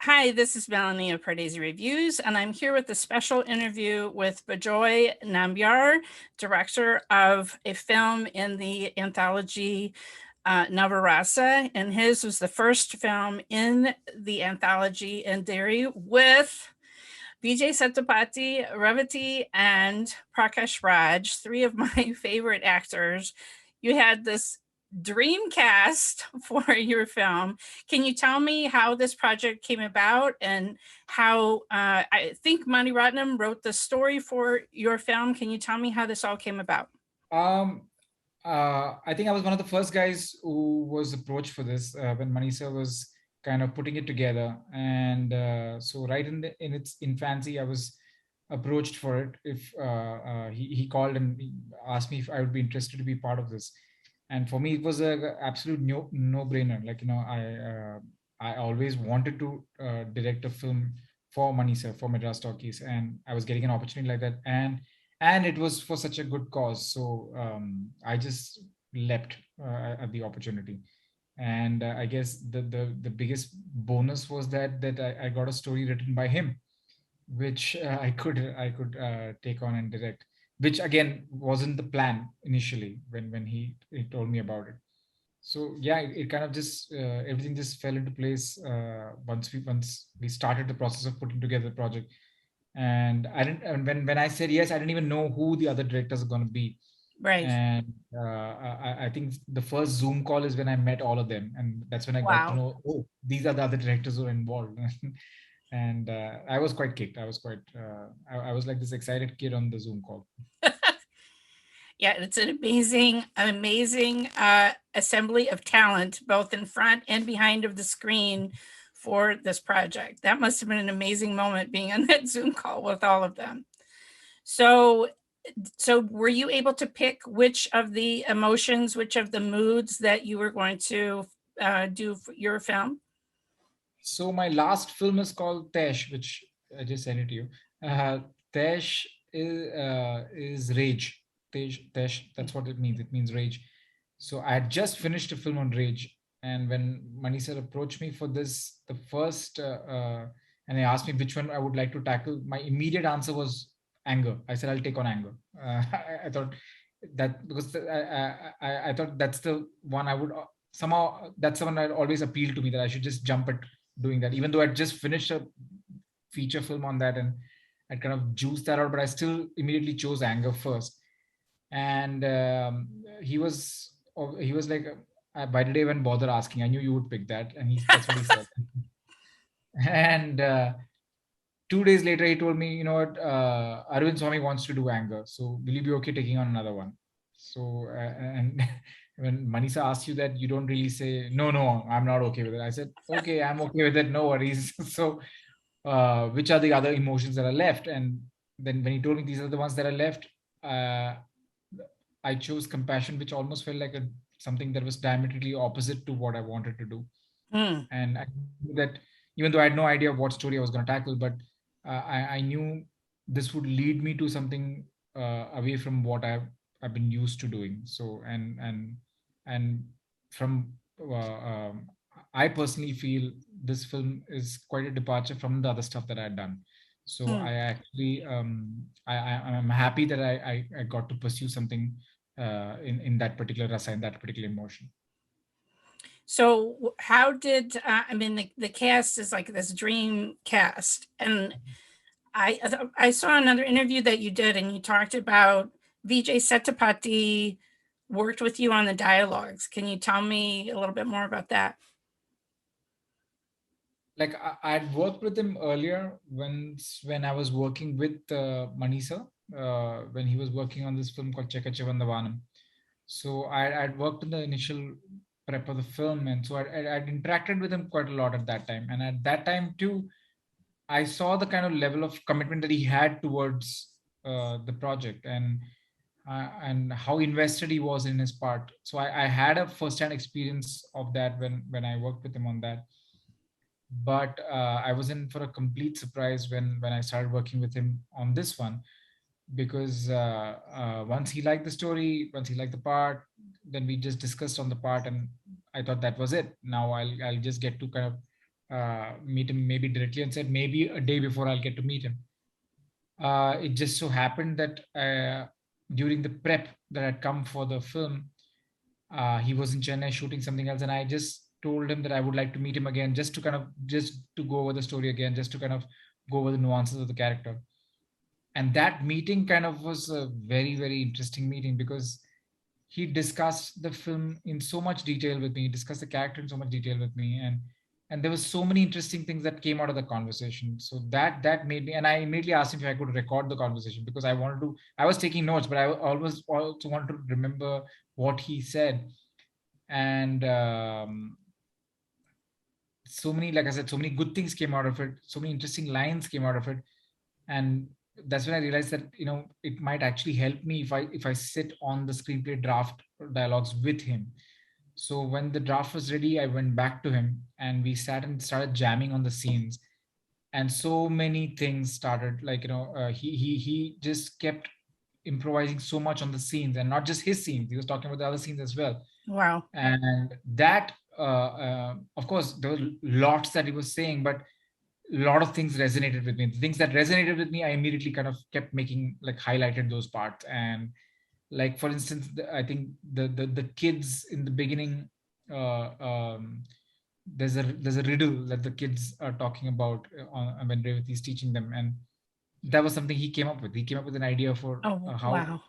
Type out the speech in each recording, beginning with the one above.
Hi, this is Melanie of Pardesi Reviews, and I'm here with a special interview with Bejoy Nambiar, director of a film in the anthology Navarasa, and his was the first film in the anthology Edhiri with Vijay Sethupathi, Revati, and Prakash Raj, three of my favorite actors. You had this dream cast for your film. Can you tell me how this project came about and how I think Mani Ratnam wrote the story for your film? Can you tell me how this all came about? Um, I think I was one of the first guys who was approached for this when Manisa was kind of putting it together, and so right in its infancy, I was approached for it. If he called and he asked me if I would be interested to be part of this, and for me, it was a absolute no brainer. Like I always wanted to direct a film for Manisa for Madras Talkies, and I was getting an opportunity like that, and it was for such a good cause, so I just leapt at the opportunity. And I guess the biggest bonus was that I got a story written by him, which I could take on and direct, which again wasn't the plan initially when he told me about it. So yeah, it kind of just everything just fell into place once we started the process of putting together the project. And I didn't, and when I said yes, I didn't even know who the other directors are going to be. Right. And I think the first Zoom call is when I met all of them, and that's when I got to Wow. know, oh, these are the other directors who are involved. And I was quite kicked. I was like this excited kid on the Zoom call. Yeah, it's an amazing assembly of talent, both in front and behind of the screen for this project. That must have been an amazing moment being on that Zoom call with all of them. So, so were you able to pick which of the emotions, which of the moods that you were going to do for your film? So my last film is called Tesh, which I just sent it to you. Uh, Tesh is rage. Tesh, that's what it means. It means rage. So I had just finished a film on rage, and when Manisha approached me for this, the first, and they asked me which one I would like to tackle, my immediate answer was anger. I said I'll take on anger. I thought that because I thought that's the one I would somehow that's the one that always appealed to me, that I should just jump at doing that, even though I'd just finished a feature film on that and I'd kind of juiced that out, but I still immediately chose anger first. And he was like, by the day when bother asking, I knew you would pick that, and that's what he said. And 2 days later, he told me, you know what, Arvind Swami wants to do anger, so will you be okay taking on another one? So and when Manisa asks you that, you don't really say no, no, I'm not okay with it. I said, okay, I'm okay with it, no worries. So which are the other emotions that are left? And then when he told me these are the ones that are left, uh, I chose compassion, which almost felt like something that was diametrically opposite to what I wanted to do. Hmm. And I knew that, even though I had no idea what story I was going to tackle, but I knew this would lead me to something away from what I've been used to doing. So and from I personally feel this film is quite a departure from the other stuff that I had done. So Hmm. I actually I'm happy that I got to pursue something in that particular rasa, in that particular emotion. So how did I mean the cast is like this dream cast, and I saw another interview that you did, and you talked about Vijay Sethupathi worked with you on the dialogues. Can you tell me a little bit more about that? Like I'd worked with him earlier when I was working with Manisa, when he was working on this film called Chekachavandavanam. So I'd worked in the initial prep of the film, and so I'd interacted with him quite a lot at that time. And at that time too, I saw the kind of level of commitment that he had towards the project, and how invested he was in his part. So I had a first-hand experience of that when I worked with him on that. But I was in for a complete surprise when I started working with him on this one, because once he liked the story, once he liked the part, then we just discussed on the part, and I thought that was it. Now I'll just get to kind of meet him maybe directly, and said maybe a day before I'll get to meet him. It just so happened that during the prep that had come for the film, he was in Chennai shooting something else, and I just told him that I would like to meet him again, just to go over the story again, just to kind of go over the nuances of the character. And that meeting kind of was a very, very interesting meeting, because he discussed the film in so much detail with me, discussed the character in so much detail with me, and there was so many interesting things that came out of the conversation. So that made me, and I immediately asked him if I could record the conversation, because I was taking notes, but I always also wanted to remember what he said. And so many, like I said, so many good things came out of it, so many interesting lines came out of it. And that's when I realized that, it might actually help me if I sit on the screenplay draft dialogues with him. So when the draft was ready, I went back to him, and we sat and started jamming on the scenes. And so many things started, like, he just kept improvising so much on the scenes, and not just his scenes, he was talking about the other scenes as well. Wow. And that, of course, there were lots that he was saying, but a lot of things resonated with me. The things that resonated with me, I immediately kind of kept making, like, highlighted those parts. And, like, for instance, I think the kids in the beginning, uh, um, there's a riddle that the kids are talking about, when Revati is teaching them, and that was something he came up with. He came up with an idea for Oh, how, wow.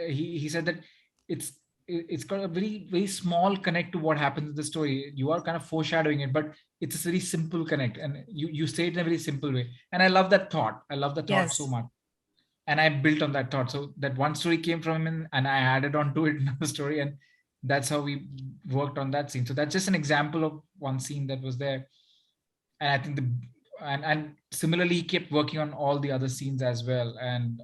he said that it's it's got a very, very small connect to what happens in the story. You are kind of foreshadowing it, but it's a very simple connect, and you say it in a very simple way. And I love that thought. I love the thought so Yes. much, and I built on that thought. So that one story came from him, and I added on to it another story, and that's how we worked on that scene. So that's just an example of one scene that was there. And I think and similarly, he kept working on all the other scenes as well. And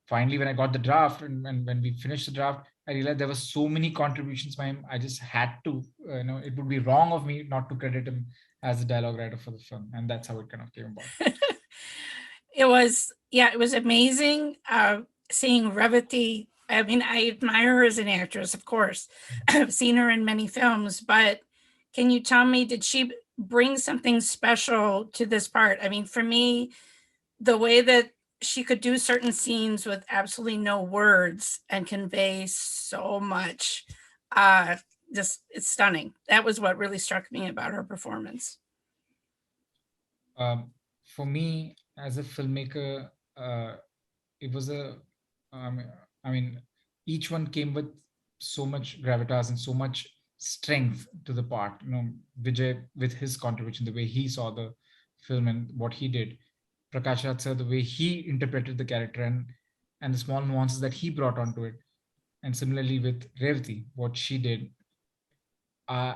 finally, when I got the draft, and when we finished the draft, I realized there were so many contributions by him. I just had to, it would be wrong of me not to credit him as a dialogue writer for the film, and that's how it kind of came about. It was, yeah, it was amazing seeing Revati. I mean, I admire her as an actress, of course. I've seen her in many films, but can you tell me, did she bring something special to this part? I mean, for me, the way that she could do certain scenes with absolutely no words and convey so much, uh, just it's stunning. That was what really struck me about her performance. For me, as a filmmaker, it was um, I mean, each one came with so much gravitas and so much strength to the part. Vijay, with his contribution, the way he saw the film and what he did. Prakash Raj sir, the way he interpreted the character, and the small nuances that he brought onto it. And similarly with Revati, what she did. Uh,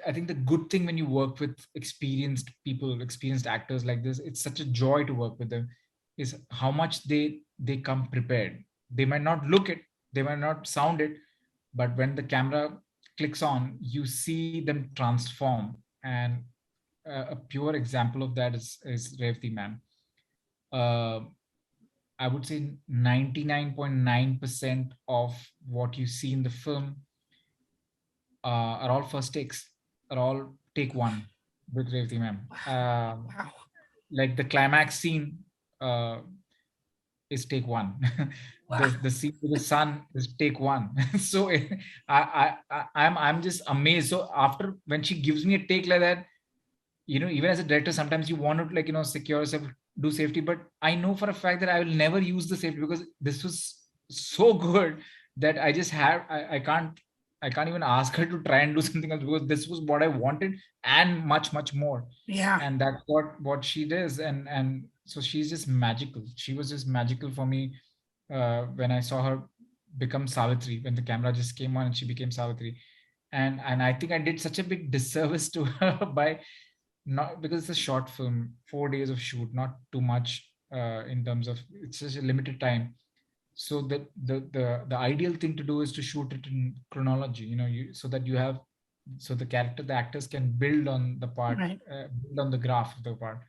I think the good thing when you work with experienced people, experienced actors like this, it's such a joy to work with them, is how much they come prepared. They might not look it, they might not sound it, but when the camera clicks on, you see them transform. And a pure example of that is Revati, man. Uh, I would say 99.9% of what you see in the film are all first takes, are all take one with Revati ma'am. Wow. Like the climax scene uh, is take one. Wow. The scene with the sun is take one. So I'm just amazed. So after, when she gives me a take like that, even as a director, sometimes you want to, like, secure yourself, do safety, but I know for a fact that I will never use the safety, because this was so good that I just have I can't even ask her to try and do something else, because this was what I wanted, and much, much more. Yeah. And that's what she does. And so she's just magical. She was just magical for me when I saw her become Savitri, when the camera just came on and she became Savitri. And I think I did such a big disservice to her by not, because it's a short film, 4 days of shoot, not too much in terms of, it's just a limited time. So the ideal thing to do is to shoot it in chronology, so that you have, so the actors can build on the part, Right. build on the graph of the part.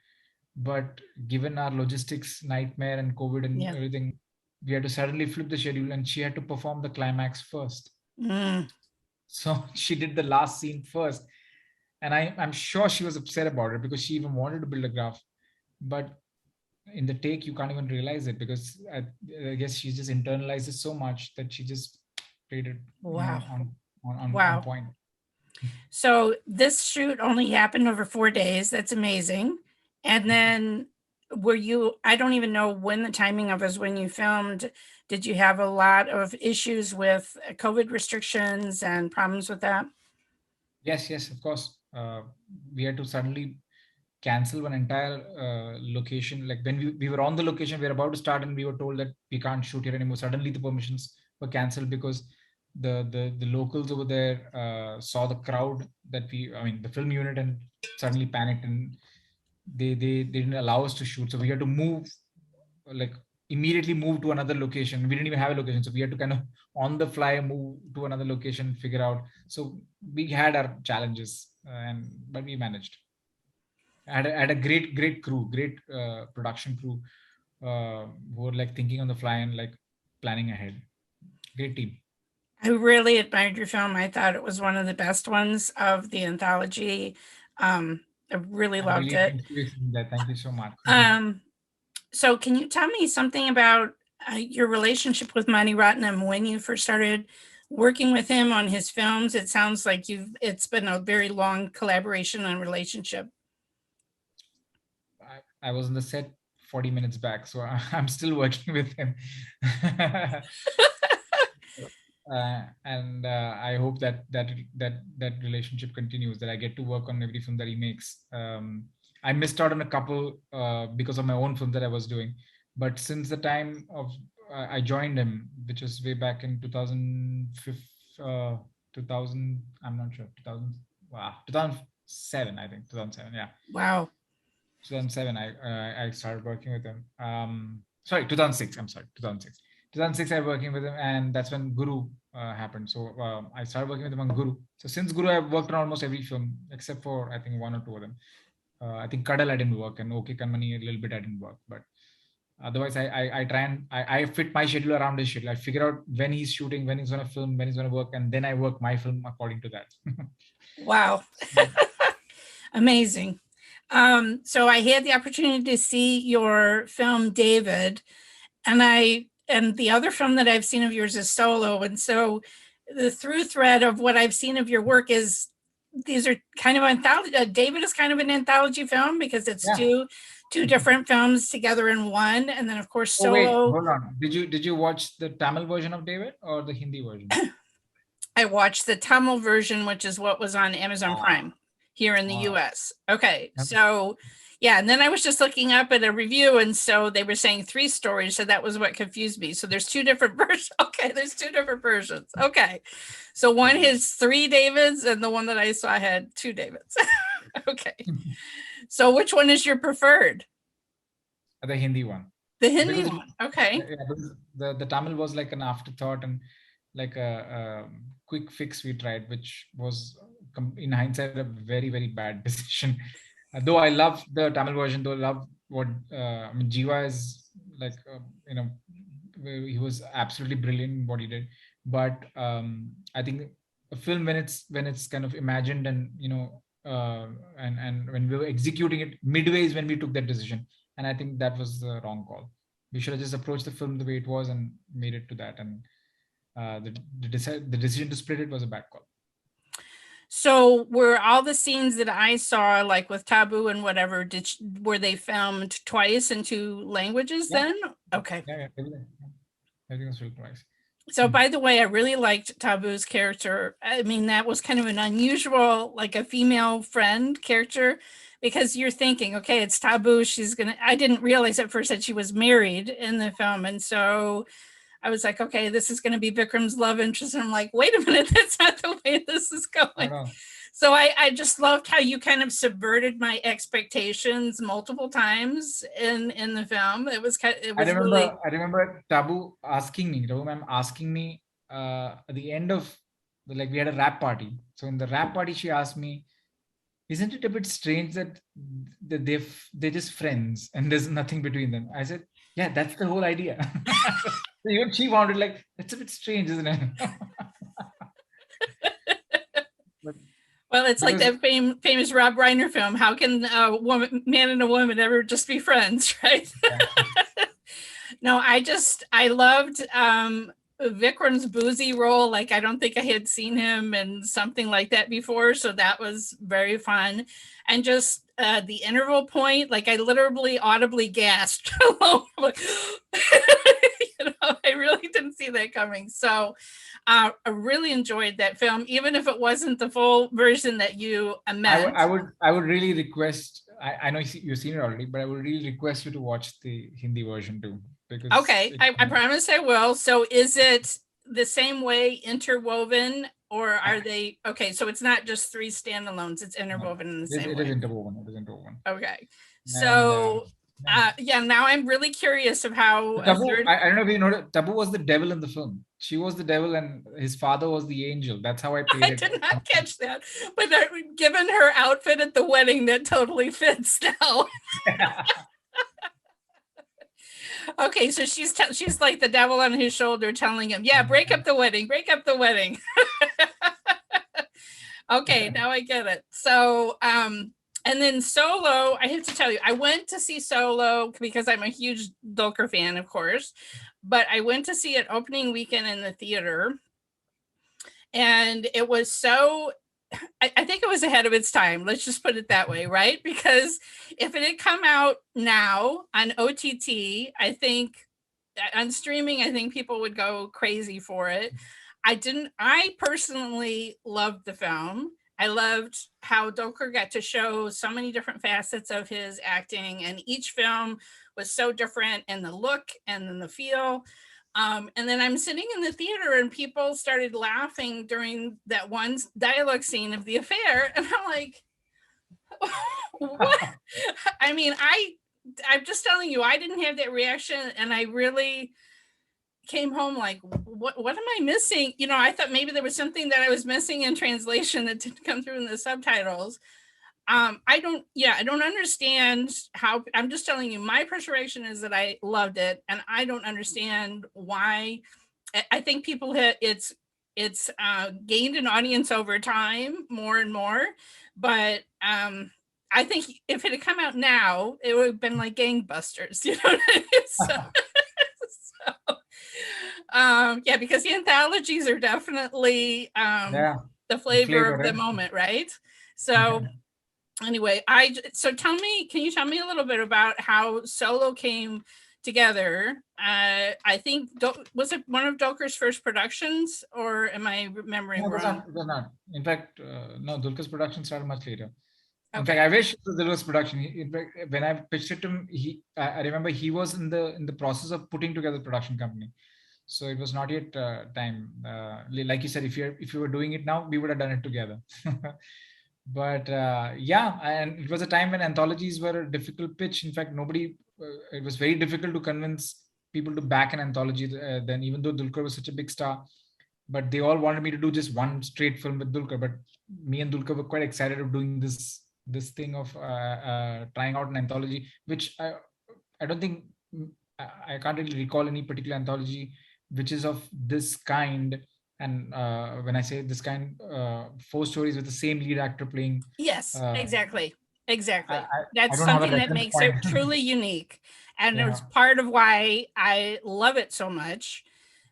But given our logistics nightmare and COVID and Yeah. everything, we had to suddenly flip the schedule, and she had to perform the climax first. Mm. So she did the last scene first. And I'm sure she was upset about it because she even wanted to build a graph, but in the take you can't even realize it because I guess she just internalized it so much that she just played it, Wow. on Wow. point. So this shoot only happened over 4 days. That's amazing. And then I don't even know when the timing of is when you filmed. Did you have a lot of issues with COVID restrictions and problems with that? Yes, of course. We had to suddenly cancel one entire location. Like when we were on the location, we were about to start, and we were told that we can't shoot here anymore. Suddenly, the permissions were cancelled because the locals over there saw the crowd I mean, the film unit, and suddenly panicked, and they didn't allow us to shoot. So we had to move, like immediately move to another location. We didn't even have a location, so we had to kind of on the fly move to another location, figure out. So we had our challenges, and but we managed. I had a great crew, great production crew, who were like thinking on the fly and like planning ahead. Great team. I really admired your film. I thought it was one of the best ones of the anthology. I really I'm loved really it. appreciating that. Thank you so much. So can you tell me something about your relationship with Mani Ratnam when you first started working with him on his films? It sounds like it's been a very long collaboration and relationship. I was on the set 40 minutes back, so I'm still working with him. And I hope that relationship continues. That I get to work on every film that he makes. I missed out on a couple because of my own film that I was doing, but since the time of I joined him, which was way back in 2000, I'm not sure, 2000, wow, 2007, I think 2007, yeah. Wow. 2007, I started working with him. Sorry, 2006. I'm sorry, 2006. 2006, I was working with him, and that's when Guru happened. So I started working with him on Guru. So since Guru, I've worked on almost every film except for I think one or two of them. I think Kadal I didn't work, and OK Kanmani a little bit I didn't work, but otherwise I try and I fit my schedule around his schedule. I figure out when he's shooting, when he's gonna film, when he's gonna work, and then I work my film according to that. Wow. Amazing. So I had the opportunity to see your film, David, and the other film that I've seen of yours is Solo. And so the through thread of what I've seen of your work is these are kind of anthology. David is kind of an anthology film because it's Yeah. two different films together in one. And then of course Oh wait, Solo. hold on. Did you watch the Tamil version of David or the Hindi version? I watched the Tamil version, which is what was on Amazon Prime here in the US. Okay, so yeah, and then I was just looking up at a review, and so they were saying 3 stories, so that was what confused me. So there's 2 different versions. Okay, there's 2 different versions. Okay, so one has 3 Davids, and the one that I saw had 2 Davids. Okay, so which one is your preferred? The Hindi one. The Hindi one. Okay. Yeah, the Tamil was like an afterthought and like a quick fix we tried, which was in hindsight a very bad decision. Though I love the Tamil version, though I love what I mean, Jiva is like, you know, he was absolutely brilliant in what he did. But I think a film when it's kind of imagined and and when we were executing it midway is when we took that decision, and I think that was the wrong call. We should have just approached the film the way it was and made it to that. And the decision to split it was a bad call. So were all the scenes that I saw, like with Taboo and whatever, were they filmed twice in 2 languages then? Okay. Yeah, everything was filmed twice. So by the way, I really liked Taboo's character. I mean, that was kind of an unusual, like a female friend character, because you're thinking, okay, it's Taboo. I didn't realize at first that she was married in the film. And so I was like, okay, this is going to be Vikram's love interest. And I'm like, wait a minute, that's not the way this is going. So I just loved how you kind of subverted my expectations multiple times in the film. It was I remember Tabu ma'am asking me at the end of we had a rap party. So in the rap party, she asked me, isn't it a bit strange that they're just friends and there's nothing between them? I said, yeah, that's the whole idea. Even she wanted that's a bit strange, isn't it? Well, it's like because that famous Rob Reiner film. How can a man and a woman ever just be friends, right? No, I loved Vikram's boozy role. Like, I don't think I had seen him in something like that before. So that was very fun. And just the interval point, like I literally audibly gasped. Like, I really didn't see that coming. So I really enjoyed that film, even if it wasn't the full version that you meant. I would really request. I know you've seen it already, but I would really request you to watch the Hindi version too, because Okay, I promise I will. So is it the same way interwoven, or are they okay? So it's not just three standalones, it's interwoven in the same it way. is interwoven. It is interwoven. Okay. And So yeah, now I'm really curious of how Tabu, I don't know if you know, Tabu was the devil in the film. She was the devil and his father was the angel. That's how I played I it. did not catch that, but given her outfit at the wedding, that totally fits now. Okay, so she's like the devil on his shoulder telling him, yeah, break up the wedding, break up the wedding. Okay, now I get it. So and then Solo, I have to tell you, I went to see Solo because I'm a huge Dulker fan, of course, but I went to see it opening weekend in the theater. And it was so, I think it was ahead of its time. Let's just put it that way, right? Because if it had come out now on OTT, I think on streaming, I think people would go crazy for it. I personally loved the film. I loved how Doker got to show so many different facets of his acting, and each film was so different in the look and in the feel. And then I'm sitting in the theater and people started laughing during that one dialogue scene of the affair. And I'm like, what? I mean, I'm just telling you, I didn't have that reaction. And I really came home like, what am I missing? You know, I thought maybe there was something that I was missing in translation that didn't come through in the subtitles. I don't understand how. I'm just telling you, my persuasion is that I loved it, and I don't understand why. I think people it's gained an audience over time, more and more, but I think if it had come out now, it would have been like gangbusters, you know what I mean? So, yeah, because the anthologies are definitely the flavor of the moment, right? So anyway, can you tell me a little bit about how Solo came together? I think, was it one of Doker's first productions, or am I remembering wrong? It was not. In fact, no, Dulkar's production started much later. In fact, I wish it was Dulkar's production. In fact, when I pitched it to him, I remember he was in the process of putting together the production company. So it was not yet time. Like you said, if you were doing it now, we would have done it together. But yeah, and it was a time when anthologies were a difficult pitch. In fact, it was very difficult to convince people to back an anthology then, even though Dulkar was such a big star. But they all wanted me to do just one straight film with Dulkar. But me and Dulkar were quite excited of doing this thing of trying out an anthology, which I don't think, I can't really recall any particular anthology which is of this kind. And when I say this kind, 4 stories with the same lead actor playing. Yes, exactly. I That's don't have a something that reference makes point. it truly unique. And Yeah. it's part of why I love it so much,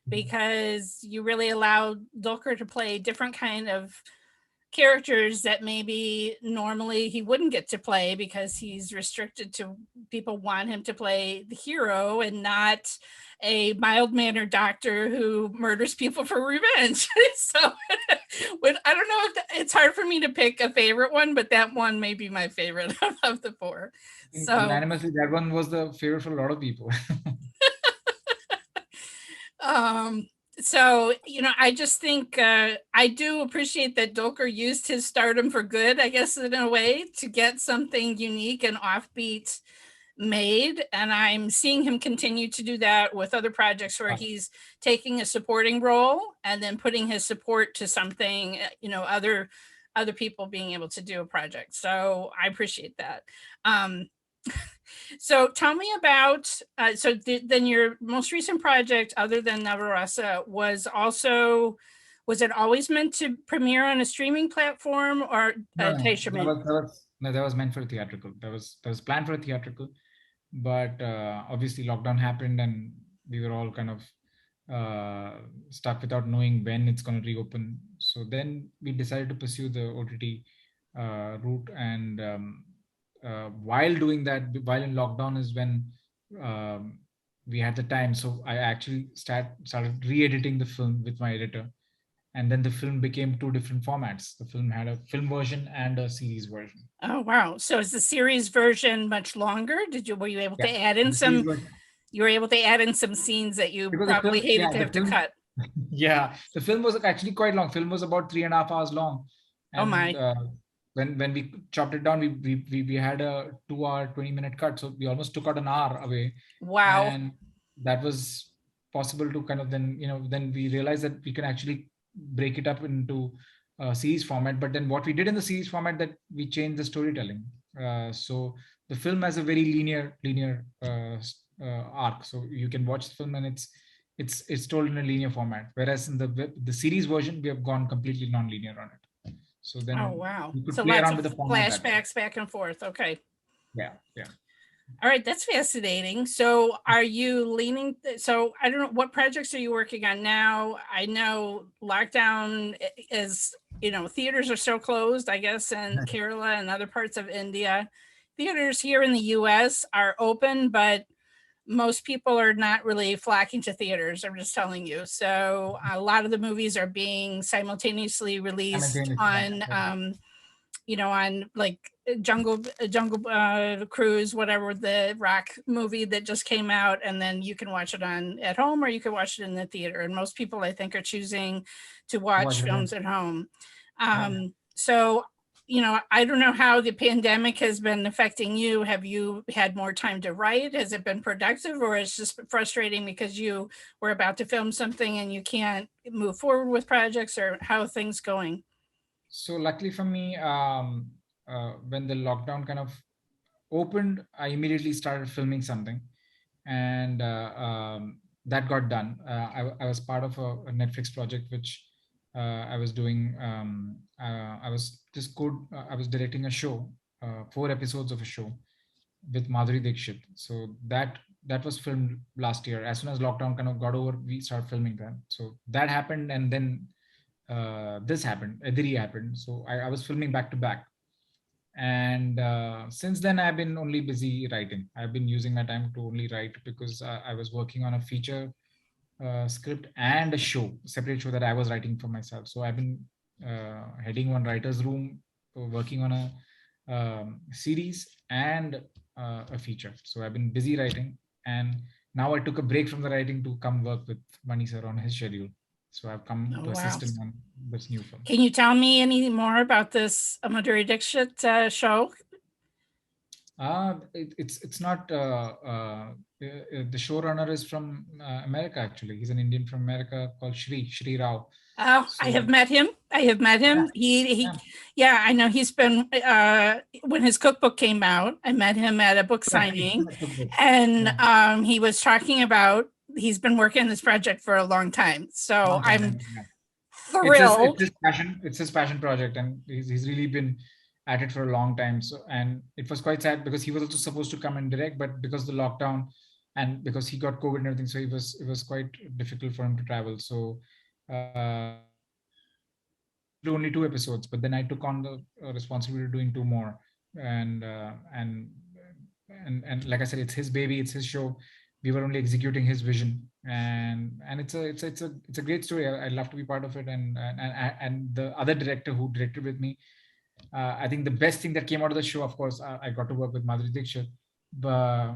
because you really allow Dulker to play different kind of characters that maybe normally he wouldn't get to play, because he's restricted to, people want him to play the hero and not a mild-mannered doctor who murders people for revenge. So I don't know if it's hard for me to pick a favorite one, but that one may be my favorite of the 4. So Unanimously, that one was the favorite for a lot of people. So, you know, I just think I do appreciate that Dulker used his stardom for good, I guess, in a way, to get something unique and offbeat made. And I'm seeing him continue to do that with other projects where he's taking a supporting role and then putting his support to something, you know, other people being able to do a project. So I appreciate that. So tell me about, then your most recent project, other than Navarasa, was also Was it always meant to premiere on a streaming platform, or No, no, Teichman? that was meant for a theatrical. That was planned for a theatrical, but obviously lockdown happened and we were all kind of stuck without knowing when it's going to reopen. So then we decided to pursue the OTT route, and while doing that, while in lockdown is when um, we had the time. So I actually started re-editing the film with my editor, and then the film became two different formats. The film had a film version and a series version. Oh, wow. So is the series version much longer? Were you able Yeah, to add in the series some, version, you were able to add in some scenes that you because the probably film, hated yeah, to the have to film, cut? yeah, the film was actually quite long. Film was about 3.5 hours long, Oh, and my. when we chopped it down, we had a 2 hour 20-minute cut, so we almost took out an hour away, Wow. and that was possible to kind of then we realized that we can actually break it up into series format. But then what we did in the series format, that we changed the storytelling. So the film has a very linear arc, so you can watch the film and it's told in a linear format, whereas in the series version we have gone completely non-linear on it, so Oh, then wow. you could So play lots around of with the format that way. flashbacks back and forth. Okay. Yeah. All right, that's fascinating. So are you leaning, so I don't know, what projects are you working on now? I know lockdown is, theaters are still closed, I guess, in Kerala and other parts of India. Theaters here in the US are open, but most people are not really flocking to theaters. I'm just telling you. So a lot of the movies are being simultaneously released Simultaneously, on yeah. on like Jungle Cruise, whatever, the rock movie that just came out, and then you can watch it on at home or you can watch it in the theater. And most people, I think, are choosing to Watch watch it again. films at home. Yeah. So I don't know how the pandemic has been affecting you. Have you had more time to write? Has it been productive, or it's just frustrating because you were about to film something and you can't move forward with projects, or how are things going? So luckily for me, when the lockdown kind of opened, I immediately started filming something, and that got done. I was part of a Netflix project which I was doing. I was directing a show, 4 episodes of a show with Madhuri Dixit. So that was filmed last year. As soon as lockdown kind of got over, we started filming that. So that happened, and then this happened. Edhiri happened. So I was filming back to back, and since then I've been only busy writing. I've been using my time to only write, because I was working on a feature script and a separate show that I was writing for myself. So I've been heading one writer's room, working on a series and a feature. So I've been busy writing, and now I took a break from the writing to come work with Mani sir on his schedule. So I've come Oh, to wow. assist him on this new film. Can you tell me any more about this Madhuri Dixit show? It's not. The showrunner is from America. Actually, he's an Indian from America called Shri Rao. Oh, I So have met him. I have met yeah, him. yeah, Yeah, I know he's been, when his cookbook came out, I met him at a book signing, and yeah, he was talking about, he's been working on this project for a long time. So long time. I'm Yeah. It's thrilled. his passion. It's his passion project, and he's really been at it for a long time. So, and it was quite sad because he was also supposed to come and direct, but because of the lockdown and because he got COVID and everything, so it was quite difficult for him to travel. So he could do only 2 episodes, but then I took on the responsibility of doing two more, and and like I said, it's his baby, it's his show. We were only executing his vision, and it's a great story. I'd love to be part of it, and the other director who directed with me, I think the best thing that came out of the show, of course, I got to work with Madhuri Dixit, the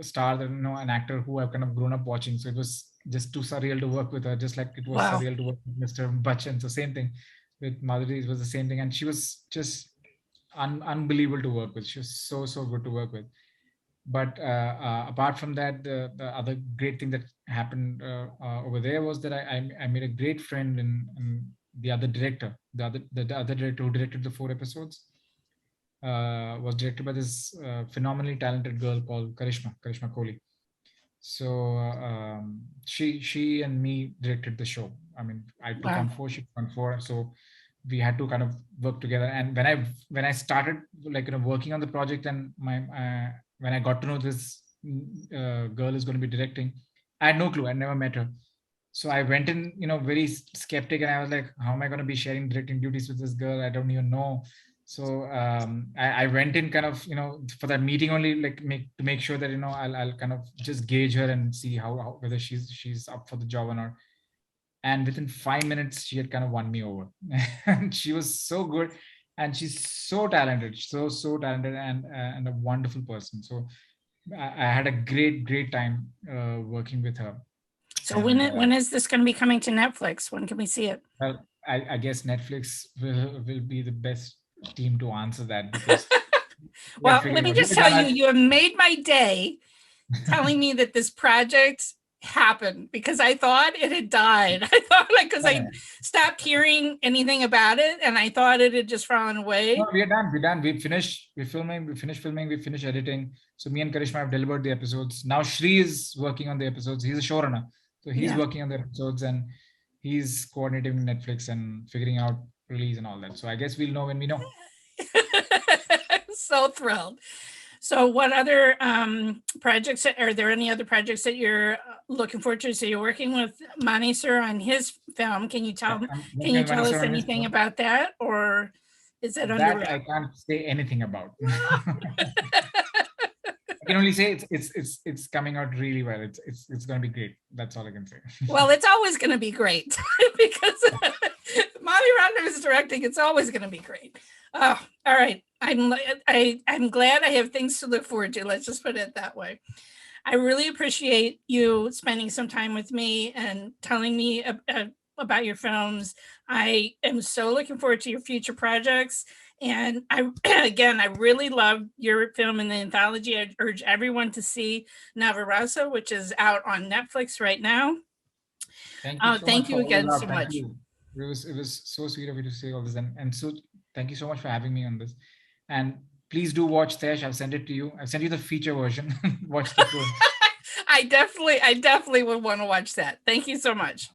star, an actor who I've kind of grown up watching. So it was just too surreal to work with her, just like it was Wow. surreal to work with Mr. Bachchan. So same thing with Madhuri, it was the same thing, and she was just unbelievable to work with. She was so good to work with. But apart from that, the other great thing that happened over there was that I made a great friend in the other director, the other director who directed the 4 episodes. Was directed by this phenomenally talented girl called Karishma Kohli. So she and me directed the show. I mean, I took Wow. on 4, she took on 4. So we had to kind of work together. And when I started like, working on the project, and when I got to know this girl is going to be directing, I had no clue. I never met her. So I went in, very skeptic, and I was like, how am I going to be sharing directing duties with this girl? I don't even know. So I went in kind of, for that meeting only, like to make sure that, I'll kind of just gauge her and see how whether she's up for the job or not. And within 5 minutes, she had kind of won me over. And she was so good, and she's so talented, so talented, and a wonderful person. So I had a great time working with her. So And when is this going to be coming to Netflix? When can we see it? well, I guess Netflix will be the best team to answer that, because we are Well, let figuring me out. just tell you, you have made my day telling me that this project happened, because I thought it had died. I thought, like, because I stopped hearing anything about it, and I thought it had just fallen away. No, we are done. We're done. We finished. We're filming. We finished filming. We finished editing. So me and Karishma have delivered the episodes. Now Shri is working on the episodes. He's a showrunner, so he's Yeah. working on the episodes, and he's coordinating Netflix and figuring out release and all that. So I guess we'll know when we know. So thrilled. So what other projects, are there any other projects that you're looking forward to? So you're working with Mani sir on his film. Can you tell us anything about that, or is it under That wraps? I can't say anything about. I can only say it's coming out really well. It's going to be great. That's all I can say. Well, it's always going to be great because Mommy Ratnam is directing. It's always going to be great. Oh, all right. I'm glad I have things to look forward to. Let's just put it that way. I really appreciate you spending some time with me and telling me about your films. I am so looking forward to your future projects. And I really love your film in the anthology. I urge everyone to see Navarasa, which is out on Netflix right now. Thank you so much Thank for you all the again love. so Thank much. you. It was so sweet of you to say all this, and so thank you so much for having me on this. And please do watch Tesh. I've sent it to you. I've sent you the feature version. Watch the film. I definitely would want to watch that. Thank you so much.